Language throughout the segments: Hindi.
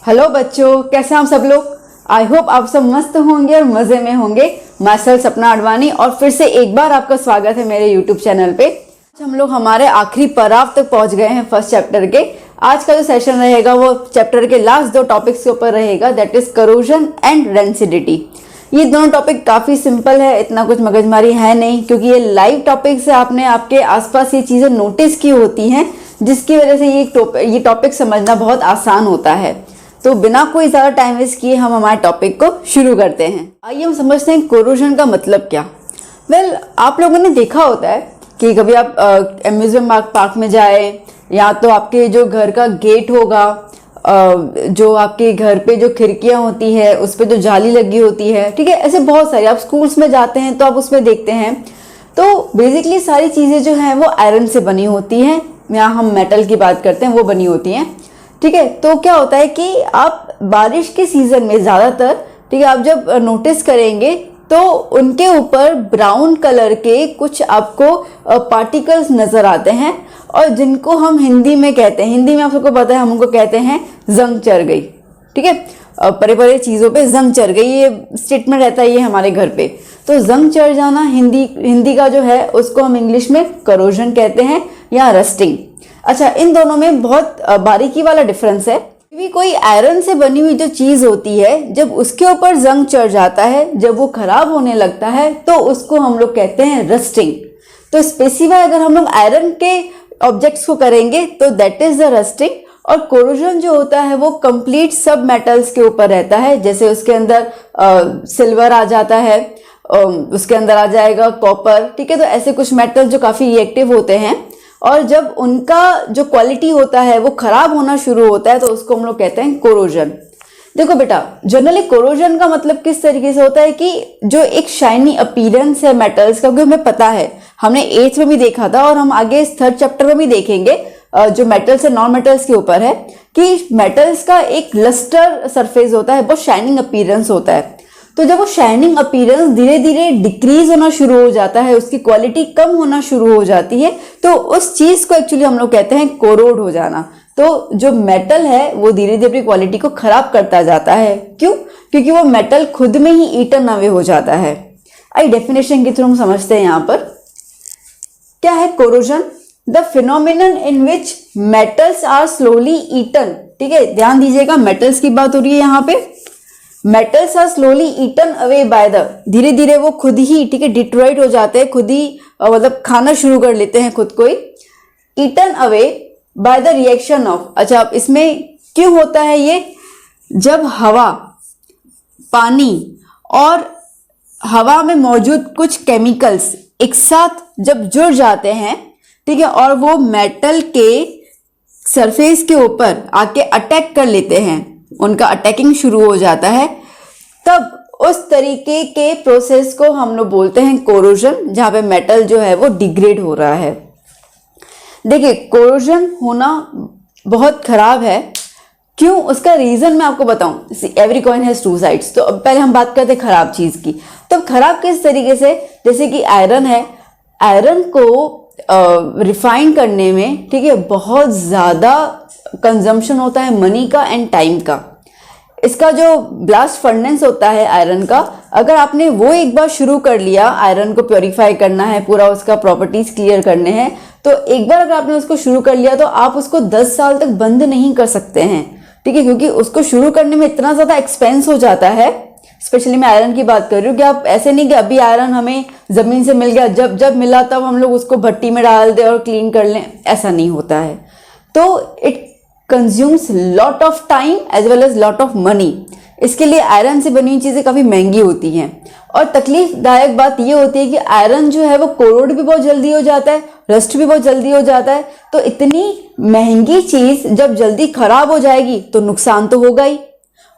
हेलो बच्चों, कैसे हैं आप सब लोग। आई होप आप सब मस्त होंगे और मजे में होंगे। मैं सेल्फ सपना अडवाणी और फिर से एक बार आपका स्वागत है मेरे यूट्यूब चैनल पे। आज हम लोग हमारे आखिरी पड़ाव तक पहुंच गए हैं फर्स्ट चैप्टर के। आज का जो सेशन रहेगा वो चैप्टर के लास्ट दो टॉपिक्स के ऊपर रहेगा, that is corrosion and rancidity. ये दोनों टॉपिक काफी सिंपल है, इतना कुछ मगजमारी है नहीं, क्योंकि ये लाइव टॉपिक्स है। आपने आपके आसपास ये चीजें नोटिस की होती हैं, जिसकी वजह से ये टॉपिक समझना बहुत आसान होता है। तो बिना कोई ज्यादा टाइम वेस्ट किए हम हमारे टॉपिक को शुरू करते हैं। आइए हम समझते हैं कोरोजन का मतलब क्या। आप लोगों ने देखा होता है कि कभी आप अम्यूजमेंट पार्क में जाए, या तो आपके जो घर का गेट होगा, जो आपके घर पे जो खिड़कियां होती है उस पे जो जाली लगी होती है, ठीक है, ऐसे बहुत सारी। आप स्कूल्स में जाते हैं तो आप उसमें देखते हैं। तो बेसिकली सारी चीजें जो हैं वो आयरन से बनी होती हैं, या हम मेटल की बात करते हैं वो बनी होती हैं, ठीक है। तो क्या होता है कि आप बारिश के सीजन में ज्यादातर, ठीक है, आप जब नोटिस करेंगे तो उनके ऊपर ब्राउन कलर के कुछ आपको पार्टिकल्स नजर आते हैं, और जिनको हम हिंदी में कहते हैं, हिंदी में आप सबको पता है, हम उनको कहते हैं जंग चढ़ गई, ठीक है। परे परे चीजों पे जंग चढ़ गई, ये स्टेटमेंट रहता है ये हमारे घर पे। तो जंग चढ़ जाना हिंदी का जो है उसको हम इंग्लिश में करोजन कहते हैं, या रस्टिंग। अच्छा, इन दोनों में बहुत बारीकी वाला डिफरेंस है। भी कोई आयरन से बनी हुई जो चीज होती है, जब उसके ऊपर जंग चढ़ जाता है, जब वो खराब होने लगता है, तो उसको हम लोग कहते हैं रस्टिंग। तो स्पेसिफाई अगर हम लोग आयरन के ऑब्जेक्ट्स को करेंगे तो दैट इज द रस्टिंग। और कोरोजन जो होता है वो कंप्लीट सब मेटल्स के ऊपर रहता है। जैसे उसके अंदर सिल्वर आ जाता है, उसके अंदर आ जाएगा कॉपर, ठीक है। तो ऐसे कुछ मेटल्स जो काफी रिएक्टिव होते हैं, और जब उनका जो क्वालिटी होता है वो खराब होना शुरू होता है तो उसको हम लोग कहते हैं कोरोजन। देखो बेटा, जनरली कोरोजन का मतलब किस तरीके से होता है कि जो एक शाइनी अपीयरेंस है मेटल्स का, क्योंकि हमें पता है, हमने 8th में भी देखा था और हम आगे इस 3rd चैप्टर में भी देखेंगे, जो मेटल्स है नॉन मेटल्स के ऊपर है, कि मेटल्स का एक लस्टर सरफेस होता है, बहुत शाइनिंग अपीयरेंस होता है। तो जब वो शाइनिंग अपीयरेंस धीरे धीरे डिक्रीज होना शुरू हो जाता है, उसकी क्वालिटी कम होना शुरू हो जाती है, तो उस चीज को एक्चुअली हम लोग कहते हैं कोरोड हो जाना। तो जो मेटल है वो धीरे धीरे क्वालिटी को खराब करता जाता है। क्यों? क्योंकि वो मेटल खुद में ही ईटन अवे हो जाता है। आई डेफिनेशन के थ्रू हम समझते हैं यहाँ पर क्या है corrosion. The phenomenon in which metals are slowly eaten, ठीक है, ध्यान दीजिएगा, मेटल्स की बात हो रही है यहाँ पे। Metals are slowly eaten away by the, धीरे धीरे वो खुद ही, ठीक है, डिट्रॉइड हो जाते हैं, खुद ही मतलब खाना शुरू कर लेते हैं खुद को ही। Eaten away by the reaction of, अच्छा अब इसमें क्यों होता है ये, जब हवा, पानी और हवा में मौजूद कुछ केमिकल्स एक साथ जब जुड़ जाते हैं, ठीक है, और वो मेटल के सरफेस के ऊपर आके अटैक कर लेते हैं, उनका अटैकिंग शुरू हो जाता है, तब उस तरीके के प्रोसेस को हम लोग बोलते हैं कोरोजन, जहां पे मेटल जो है वो डिग्रेड हो रहा है। देखिए, कोरोजन होना बहुत खराब है। क्यों? उसका रीजन मैं आपको बताऊं। Every coin has two sides. तो अब पहले हम बात करते हैं खराब चीज की। तो खराब किस तरीके से, जैसे कि आयरन है, आयरन को रिफाइन करने में, ठीक है, बहुत ज्यादा कंजम्पशन होता है मनी का एंड टाइम का। इसका जो ब्लास्ट फर्नेस होता है आयरन का, अगर आपने वो एक बार शुरू कर लिया, आयरन को प्योरीफाई करना है, पूरा उसका प्रॉपर्टीज क्लियर करने हैं, तो एक बार अगर आपने उसको शुरू कर लिया तो आप उसको 10 साल तक बंद नहीं कर सकते हैं, ठीक है, क्योंकि उसको शुरू करने में इतना ज्यादा एक्सपेंस हो जाता है। स्पेशली मैं आयरन की बात कर रही हूँ कि आप ऐसे नहीं कि अभी आयरन हमें जमीन से मिल गया, जब जब मिला तब हम लोग उसको भट्टी में डाल दें और क्लीन कर लें, ऐसा नहीं होता है। तो it consumes lot of time as well as lot of money. इसके लिए आयरन से बनी हुई चीजें काफी महंगी होती हैं, और तकलीफदायक बात यह होती है कि आयरन जो है वो कोरोड भी बहुत जल्दी हो जाता है, रस्ट भी बहुत जल्दी हो जाता है। तो इतनी महंगी चीज जब जल्दी खराब हो जाएगी तो नुकसान तो होगा ही।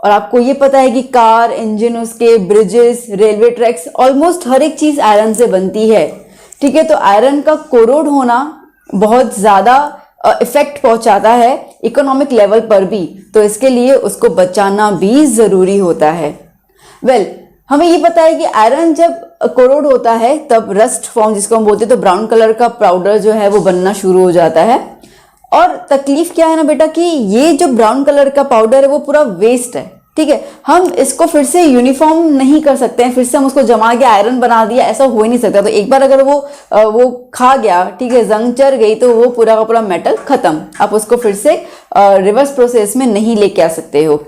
और आपको ये पता है कि कार इंजन, उसके ब्रिजेस, रेलवे ट्रैक्स, ऑलमोस्ट हर एक चीज आयरन से बनती है, ठीक है। तो आयरन का कोरोड होना बहुत ज्यादा इफेक्ट पहुंचाता है इकोनॉमिक लेवल पर भी, तो इसके लिए उसको बचाना भी जरूरी होता है। हमें ये पता है कि आयरन जब कोरोड होता है तब रस्ट फॉर्म, जिसको हम बोलते हैं, तो ब्राउन कलर का पाउडर जो है वो बनना शुरू हो जाता है। और तकलीफ क्या है ना बेटा कि ये जो ब्राउन कलर का पाउडर है वो पूरा वेस्ट है, ठीक है। हम इसको फिर से यूनिफॉर्म नहीं कर सकते हैं, फिर से हम उसको जमा के आयरन बना दिया, ऐसा हो ही नहीं सकता। तो एक बार अगर वो खा गया, ठीक है, जंग चढ़ गई, तो वो पूरा का पूरा मेटल खत्म। आप उसको फिर से रिवर्स प्रोसेस में नहीं लेके आ सकते हो।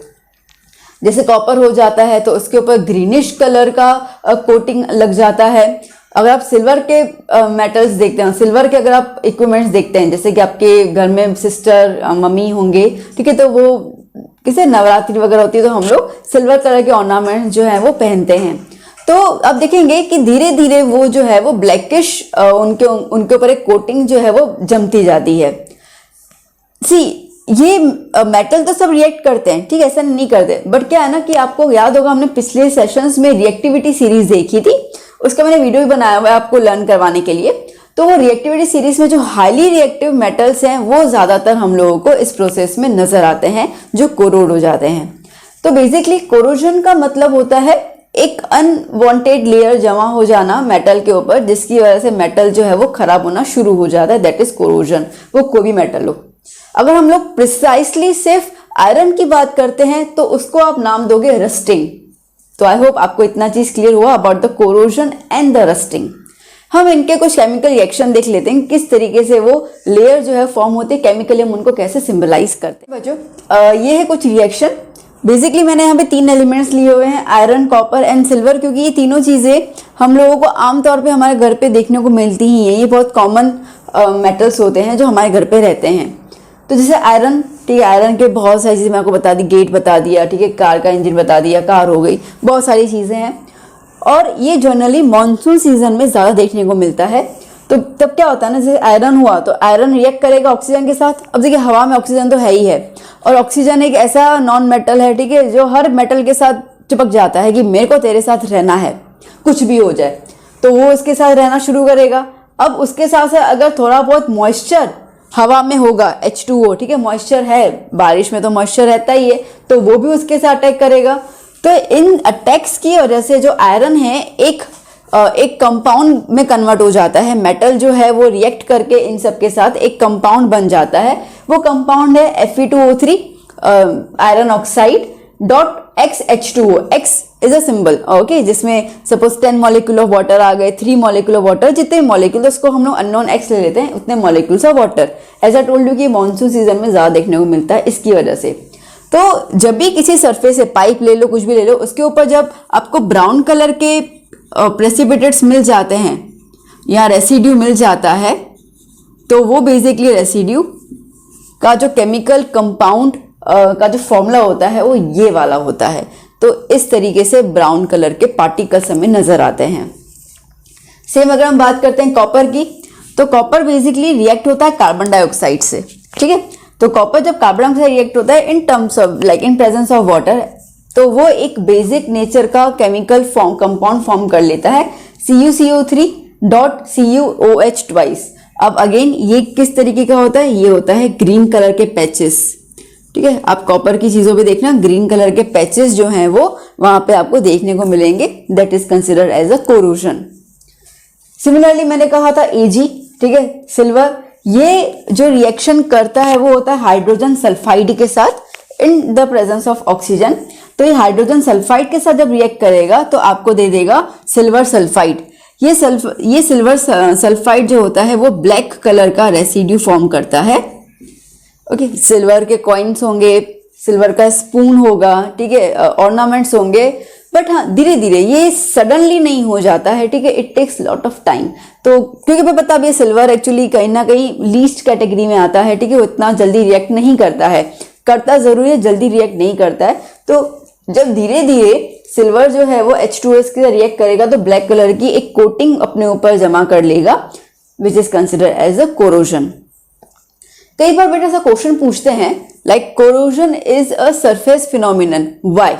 जैसे कॉपर हो जाता है तो उसके ऊपर ग्रीनिश कलर का कोटिंग लग जाता है। अगर आप सिल्वर के मेटल्स देखते हैं, सिल्वर के अगर आप इक्विपमेंट्स देखते हैं, जैसे कि आपके घर में सिस्टर मम्मी होंगे, ठीक है, तो वो किसी नवरात्रि वगैरह होती है तो हम लोग सिल्वर कलर के ऑर्नामेंट्स जो है वो पहनते हैं। तो अब देखेंगे कि धीरे धीरे वो जो है वो ब्लैकिश उनके ऊपर एक कोटिंग जो है वो जमती जाती है। सी ये मेटल तो सब रिएक्ट करते हैं, ठीक है, ऐसा नहीं करते, बट क्या है ना कि आपको याद होगा हमने पिछले सेशंस में रिएक्टिविटी सीरीज देखी थी, उसका मैंने वीडियो भी बनाया हुआ है आपको लर्न करवाने के लिए। तो वो रिएक्टिविटी सीरीज में जो हाईली रिएक्टिव मेटल्स हैं वो ज्यादातर हम लोगों को इस प्रोसेस में नजर आते हैं, जो कोरोड हो जाते हैं। तो बेसिकली कोरोजन का मतलब होता है एक अनवांटेड लेयर जमा हो जाना मेटल के ऊपर, जिसकी वजह से मेटल जो है वो खराब होना शुरू हो जाता है, दैट इज कोरोजन। वो कोई भी मेटल हो। अगर हम लोग प्रिसाइसली सिर्फ आयरन की बात करते हैं तो उसको आप नाम दोगे रस्टिंग। तो आई होप आपको इतना चीज क्लियर हुआ about the corrosion and the rusting. हम इनके कुछ केमिकल रिएक्शन देख लेते हैं, किस तरीके से वो लेयर जो है फॉर्म होती है केमिकली, हम उनको कैसे सिंबलाइज करते हैं। बच्चों ये है कुछ रिएक्शन। बेसिकली मैंने यहाँ पे 3 एलिमेंट्स लिए हुए हैं, आयरन, कॉपर एंड सिल्वर, क्योंकि ये तीनों चीजें हम लोगों को आमतौर पे हमारे घर पे देखने को मिलती ही हैं। ये बहुत कॉमन मेटल्स होते हैं जो हमारे घर पे रहते हैं। तो जैसे आयरन, ठीक है, आयरन के बहुत सारी चीजें मैं आपको बता दी, गेट बता दिया, ठीक है, कार का इंजन बता दिया, कार हो गई, बहुत सारी चीजें हैं। और ये जनरली मॉनसून सीजन में ज्यादा देखने को मिलता है। तो तब क्या होता है ना, जैसे आयरन हुआ तो आयरन रिएक्ट करेगा ऑक्सीजन के साथ। अब देखिए हवा में ऑक्सीजन तो है ही है, और ऑक्सीजन एक ऐसा नॉन मेटल है, ठीक है, जो हर मेटल के साथ चिपक जाता है कि मेरे को तेरे साथ रहना है, कुछ भी हो जाए, तो वो उसके साथ रहना शुरू करेगा। अब उसके साथ साथ अगर थोड़ा बहुत मॉइस्चर हवा में होगा, H2O, ठीक है, मॉइस्चर है, बारिश में तो मॉइस्चर रहता ही है, तो वो भी उसके साथ अटैक करेगा। तो इन अटैक्स की वजह से जो आयरन है एक कंपाउंड में कन्वर्ट हो जाता है। मेटल जो है वो रिएक्ट करके इन सब के साथ एक कंपाउंड बन जाता है। वो कंपाउंड है Fe2O3 iron oxide dot XH2O। X is a symbol, okay, जिसमें सपोज 10 मॉलिक्यूल ऑफ वाटर आ गए, 3 मॉलिक्यूल ऑफ वाटर, जितने मॉलिक्यूल उसको हम लोग अननोन X ले लेते हैं, उतने molecules of water. As I told you कि मॉनसून सीजन में ज्यादा देखने को मिलता है इसकी वजह से। तो जब भी किसी सरफेस से, पाइप ले लो, कुछ भी ले लो, उसके ऊपर जब आपको ब्राउन कलर के प्रेसिपिटेट्स मिल जाते हैं या रेसिड्यू मिल जाता है, तो वो बेसिकली रेसिड्यू का जो केमिकल कंपाउंड का जो फॉर्मूला होता है वो ये वाला होता है। तो इस तरीके से ब्राउन कलर के पार्टिकल्स हमें नजर आते हैं। सेम अगर हम बात करते हैं कॉपर की, तो कॉपर बेसिकली रिएक्ट होता है कार्बन डाइऑक्साइड से, ठीक है। तो कॉपर जब कार्बन डाइऑक्साइड रिएक्ट होता है in terms of like in presence of water, तो वो एक बेसिक नेचर का केमिकल कंपाउंड फॉर्म कर लेता है, CuCO3 डॉट CuOH ट्वाइस। अब अगेन ये किस तरीके का होता है, ये होता है ग्रीन कलर के पैचेस, ठीक है। आप कॉपर की चीजों पे देखना, ग्रीन कलर के पैचेस जो हैं वो वहां पे आपको देखने को मिलेंगे, that is considered as a corrosion. Similarly मैंने कहा था Ag, ठीक है, सिल्वर, ये जो रिएक्शन करता है वो होता है हाइड्रोजन सल्फाइड के साथ in the presence of oxygen. तो ये हाइड्रोजन सल्फाइड के साथ जब रिएक्ट करेगा तो आपको दे देगा सिल्वर सल्फाइड। ये सिल्वर सल्फाइड जो होता है वो ब्लैक कलर का रेसिड्यू फॉर्म करता है, ओके। सिल्वर के कॉइन्स होंगे, सिल्वर का स्पून होगा, ठीक है, ऑर्नामेंट्स होंगे, बट हाँ धीरे धीरे, ये सडनली नहीं हो जाता है, ठीक है, it takes lot of time. तो क्योंकि मैं पता भी सिल्वर एक्चुअली कहीं ना कहीं लीस्ट कैटेगरी में आता है, ठीक है, वो इतना जल्दी रिएक्ट नहीं करता है, करता जरूर है, जल्दी रिएक्ट नहीं करता है। तो जब धीरे धीरे सिल्वर जो है वो H2S के साथ रिएक्ट करेगा तो ब्लैक कलर की एक कोटिंग अपने ऊपर जमा कर लेगा, which is considered as a corrosion. कई बार बेटा ऐसा क्वेश्चन पूछते हैं like corrosion is a surface phenomenon, why,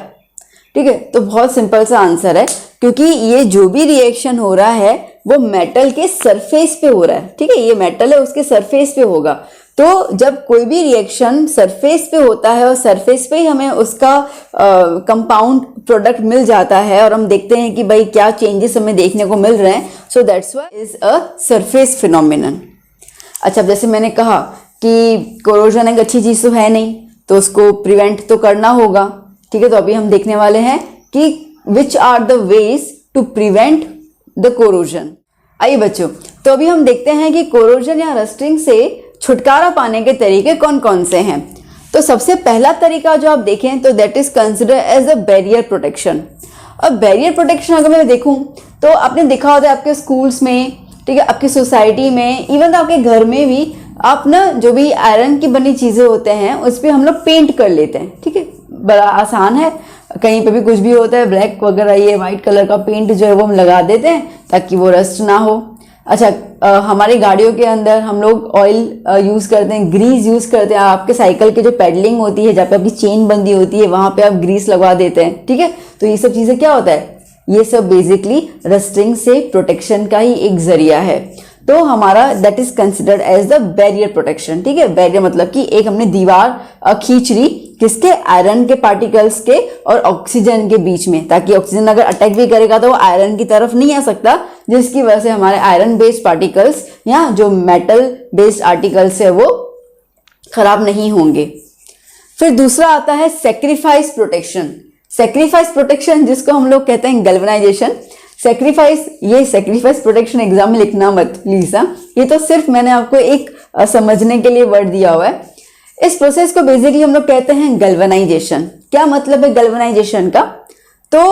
ठीक है। तो बहुत सिंपल सा आंसर है, क्योंकि ये जो भी रिएक्शन हो रहा है वो मेटल के सरफेस पे हो रहा है, ठीक है, ये मेटल है उसके सरफेस पे होगा। तो जब कोई भी रिएक्शन सरफेस पे होता है और सरफेस पे ही हमें उसका कंपाउंड प्रोडक्ट मिल जाता है और हम देखते हैं कि भाई क्या चेंजेस हमें देखने को मिल रहे हैं, so that's why is a surface phenomenon. अच्छा, जैसे मैंने कहा कि कोरोजन एक अच्छी चीज तो है नहीं, तो उसको प्रिवेंट तो करना होगा। ठीक है, तो अभी हम देखने वाले हैं कि which are the ways to prevent the corrosion. आइए बच्चों, तो अभी हम देखते हैं कि कोरोजन या रस्टिंग से छुटकारा पाने के तरीके कौन कौन से हैं। तो सबसे पहला तरीका जो आप देखें तो that is consider as a barrier protection. अब बैरियर प्रोटेक्शन अगर मैं देखूं तो आपने देखा होता है आपके स्कूल्स में, ठीक है, आपकी सोसाइटी में, इवन आपके घर में भी आप ना जो भी आयरन की बनी चीजें होते हैं उस पर हम लोग पेंट कर लेते हैं। ठीक है, बड़ा आसान है, कहीं पे भी कुछ भी होता है ब्लैक वगैरह ये वाइट कलर का पेंट जो है वो हम लगा देते हैं ताकि वो रस्ट ना हो। अच्छा, हमारी गाड़ियों के अंदर हम लोग ऑयल यूज करते हैं, ग्रीस यूज करते हैं। आपके साइकिल की जो पेडलिंग होती है, जहाँ पे आपकी चेन बंदी होती है, वहां पे आप ग्रीस लगवा देते हैं। ठीक है, तो ये सब चीजें क्या होता है, ये सब बेसिकली रस्टिंग से प्रोटेक्शन का ही एक जरिया है। तो हमारा that is considered as the barrier protection. ठीक है, बैरियर मतलब कि एक हमने दीवार खींच ली किसके, आयरन के पार्टिकल्स के और ऑक्सीजन के बीच में, ताकि ऑक्सीजन अगर अटैक भी करेगा तो वो आयरन की तरफ नहीं आ सकता, जिसकी वजह से हमारे आयरन बेस्ड पार्टिकल्स या जो मेटल बेस्ड आर्टिकल्स है वो खराब नहीं होंगे। फिर दूसरा आता है सेक्रीफाइस प्रोटेक्शन। सेक्रीफाइस प्रोटेक्शन जिसको हम लोग कहते हैं गैल्वेनाइजेशन। ये सेक्रीफाइस प्रोटेक्शन एग्जाम में लिखना मत प्लीज, ये तो सिर्फ मैंने आपको एक समझने के लिए वर्ड दिया हुआ है। इस प्रोसेस को बेसिकली हम लोग कहते हैं गैल्वेनाइजेशन। क्या मतलब है गैल्वेनाइजेशन का, तो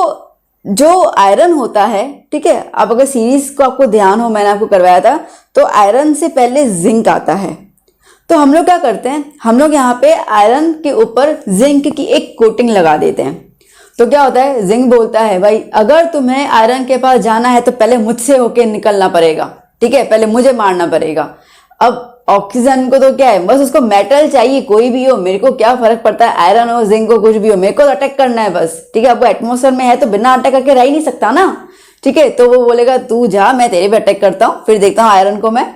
जो आयरन होता है, ठीक है, आप अगर सीरीज को आपको ध्यान हो, मैंने आपको करवाया था, तो आयरन से पहले जिंक आता है। तो हम लोग क्या करते हैं, हम लोग यहाँ पे आयरन के ऊपर जिंक की एक कोटिंग लगा देते हैं। तो क्या होता है, जिंक बोलता है भाई अगर तुम्हें आयरन के पास जाना है तो पहले मुझसे होके निकलना पड़ेगा, ठीक है, पहले मुझे मारना पड़ेगा। अब ऑक्सीजन को तो क्या है, बस उसको मेटल चाहिए, कोई भी हो, मेरे को क्या फर्क पड़ता है, आयरन हो जिंक हो कुछ भी हो, मेरे को अटैक करना है बस। ठीक है, अब वो एटमोसफेयर में है तो बिना अटैक करके रह ही नहीं सकता ना। ठीक है, तो वो बोलेगा तू जा, मैं तेरे पे अटैक करता हूँ, फिर देखता हूँ आयरन को मैं।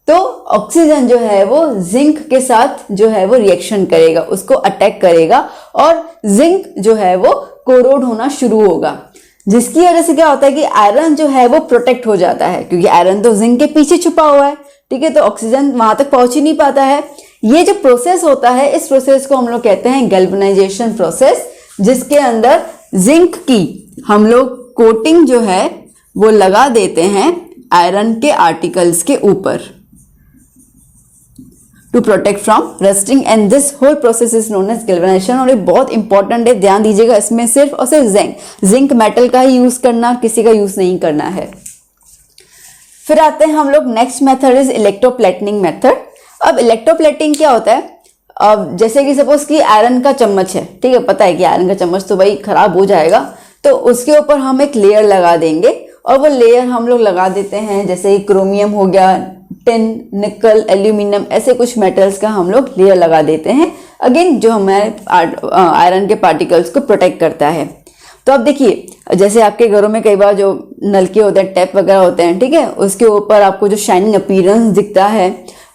तो ऑक्सीजन जो है वो जिंक के साथ जो है वो रिएक्शन करेगा, उसको अटैक करेगा और जिंक जो है वो कोरोड होना शुरू होगा, जिसकी वजह से क्या होता है कि आयरन जो है वो प्रोटेक्ट हो जाता है, क्योंकि आयरन तो जिंक के पीछे छुपा हुआ है। ठीक है, तो ऑक्सीजन वहां तक पहुंच ही नहीं पाता है। ये जो प्रोसेस होता है, इस प्रोसेस को हम लोग कहते हैं गैल्वेनाइजेशन प्रोसेस, जिसके अंदर जिंक की हम लोग कोटिंग जो है वो लगा देते हैं आयरन के आर्टिकल्स के ऊपर to protect from rusting, and this whole process is known as galvanization. और ये बहुत इंपॉर्टेंट है, ध्यान दीजिएगा, इसमें सिर्फ और सिर्फ जिंक मेटल का ही यूज करना, किसी का यूज नहीं करना है। फिर आते हैं हम लोग next method is electroplating method. अब इलेक्ट्रोप्लेटिंग क्या होता है, अब जैसे कि सपोज कि आयरन का चम्मच है, ठीक है, पता है कि आयरन का चम्मच तो भाई खराब हो जाएगा, तो उसके ऊपर हम एक लेयर लगा देंगे और वो लेयर हम लोग लगा देते हैं, जैसे क्रोमियम हो गया, टिन, निकल, एल्यूमिनियम, ऐसे कुछ मेटल्स का हम लोग लेयर लगा देते हैं, अगेन जो हमारे आयरन के पार्टिकल्स को प्रोटेक्ट करता है। तो अब देखिए, जैसे आपके घरों में कई बार जो नलके होते हैं, टैप वगैरह होते हैं, ठीक है, उसके ऊपर आपको जो शाइनिंग अपीयरेंस दिखता है,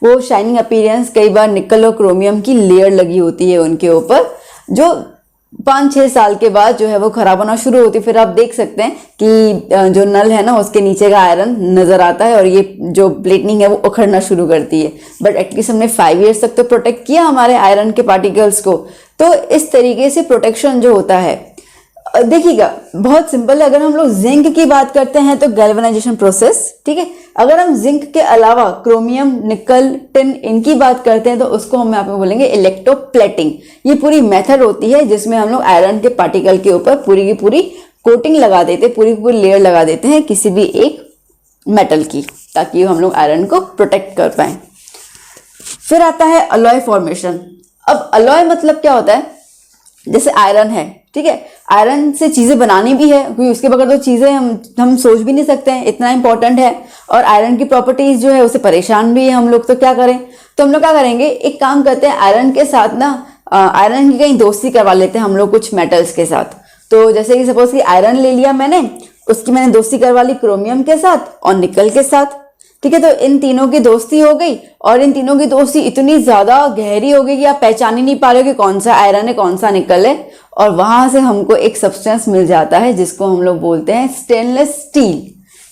वो शाइनिंग अपीयरेंस कई बार निकल और क्रोमियम की लेयर लगी होती है उनके ऊपर, जो 5-6 साल के बाद जो है वो खराब होना शुरू होती है। फिर आप देख सकते हैं कि जो नल है ना उसके नीचे का आयरन नजर आता है और ये जो प्लेटिंग है वो उखड़ना शुरू करती है। बट एटलीस्ट हमने 5 years तक तो प्रोटेक्ट किया हमारे आयरन के पार्टिकल्स को। तो इस तरीके से प्रोटेक्शन जो होता है, देखिएगा बहुत सिंपल है। अगर हम लोग जिंक की बात करते हैं तो गैल्वेनाइजेशन प्रोसेस, ठीक है, अगर हम जिंक के अलावा क्रोमियम, निकल, टिन इनकी बात करते हैं तो उसको हम यहाँ पे बोलेंगे इलेक्ट्रोप्लेटिंग। ये पूरी मेथड होती है जिसमें हम लोग आयरन के पार्टिकल के ऊपर पूरी की पूरी कोटिंग लगा देते हैं, पूरी की पूरी लेयर लगा देते हैं किसी भी एक मेटल की, ताकि हम लोग आयरन को प्रोटेक्ट कर पाए। फिर आता है अलॉय फॉर्मेशन। अब अलॉय मतलब क्या होता है, जैसे आयरन है, ठीक है, आयरन से चीजें बनानी भी है, क्योंकि उसके बगैर तो चीजें हम सोच भी नहीं सकते हैं, इतना इंपॉर्टेंट है। और आयरन की प्रॉपर्टीज जो है उससे परेशान भी है हम लोग, तो क्या करें, तो हम लोग क्या करेंगे, एक काम करते हैं, आयरन के साथ ना आयरन की कहीं दोस्ती करवा लेते हैं हम लोग कुछ मेटल्स के साथ। तो जैसे कि सपोज कि आयरन ले लिया मैंने, उसकी मैंने दोस्ती करवा ली क्रोमियम के साथ और निकल के साथ, ठीक है, तो इन तीनों की दोस्ती हो गई और इन तीनों की दोस्ती इतनी ज्यादा गहरी हो गई कि आप पहचान ही नहीं पा रहे हो कि कौन सा आयरन है कौन सा निकल है। और वहां से हमको एक सब्सटेंस मिल जाता है जिसको हम लोग बोलते हैं स्टेनलेस स्टील।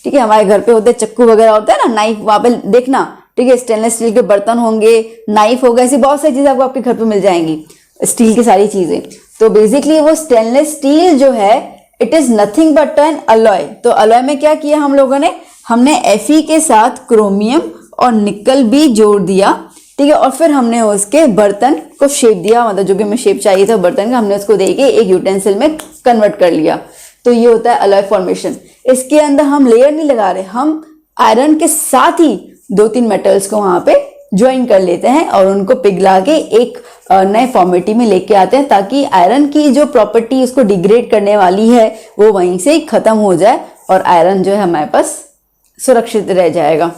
ठीक है, हमारे घर पे होते हैं चक्कू वगैरह होता है ना, नाइफ, वहां पे देखना ठीक है। स्टेनलेस स्टील के बर्तन होंगे, नाइफ होगा, ऐसी बहुत सारी चीजें आपको आपके घर पे मिल जाएंगी, स्टील की सारी चीजें। तो बेसिकली वो स्टेनलेस स्टील जो है it is nothing but N alloy. तो अलॉय में क्या किया हम लोगों ने, हमने Fe के साथ क्रोमियम और निकल भी जोड़ दिया, ठीक है। और फिर हमने उसके बर्तन को शेप दिया, मतलब जो कि हमें शेप चाहिए था बर्तन का, हमने उसको देके एक यूटेंसिल में कन्वर्ट कर लिया। तो ये होता है अलॉय फॉर्मेशन। इसके अंदर हम लेयर नहीं लगा रहे, हम आयरन के साथ ही 2-3 मेटल्स को वहां पे ज्वाइन कर लेते हैं और उनको पिघला के एक नए फॉर्मेटी में लेके आते हैं, ताकि आयरन की जो प्रॉपर्टी उसको डिग्रेड करने वाली है वो वहीं से खत्म हो जाए और आयरन जो है हमारे पास सुरक्षित रह जाएगा।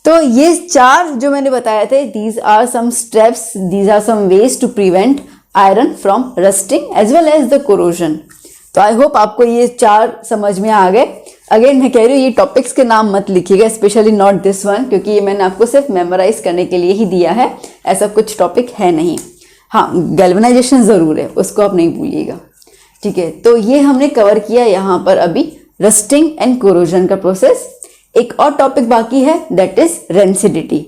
तो ये 4 जो मैंने बताए थे, these are some steps, these are some ways to prevent iron from rusting as well as the corrosion. तो आई होप आपको ये 4 समझ में आ गए। अगेन मैं कह रही हूँ ये टॉपिक्स के नाम मत लिखिएगा, स्पेशली नॉट दिस वन, क्योंकि ये मैंने आपको सिर्फ मेमोराइज करने के लिए ही दिया है, ऐसा कुछ टॉपिक है नहीं। हाँ, गैल्वेनाइजेशन जरूर है, उसको आप नहीं भूलिएगा, ठीक है। तो ये हमने कवर किया यहाँ पर अभी रस्टिंग एंड कोरोजन का प्रोसेस। एक और टॉपिक बाकी है, दैट इज रेंसिडिटी।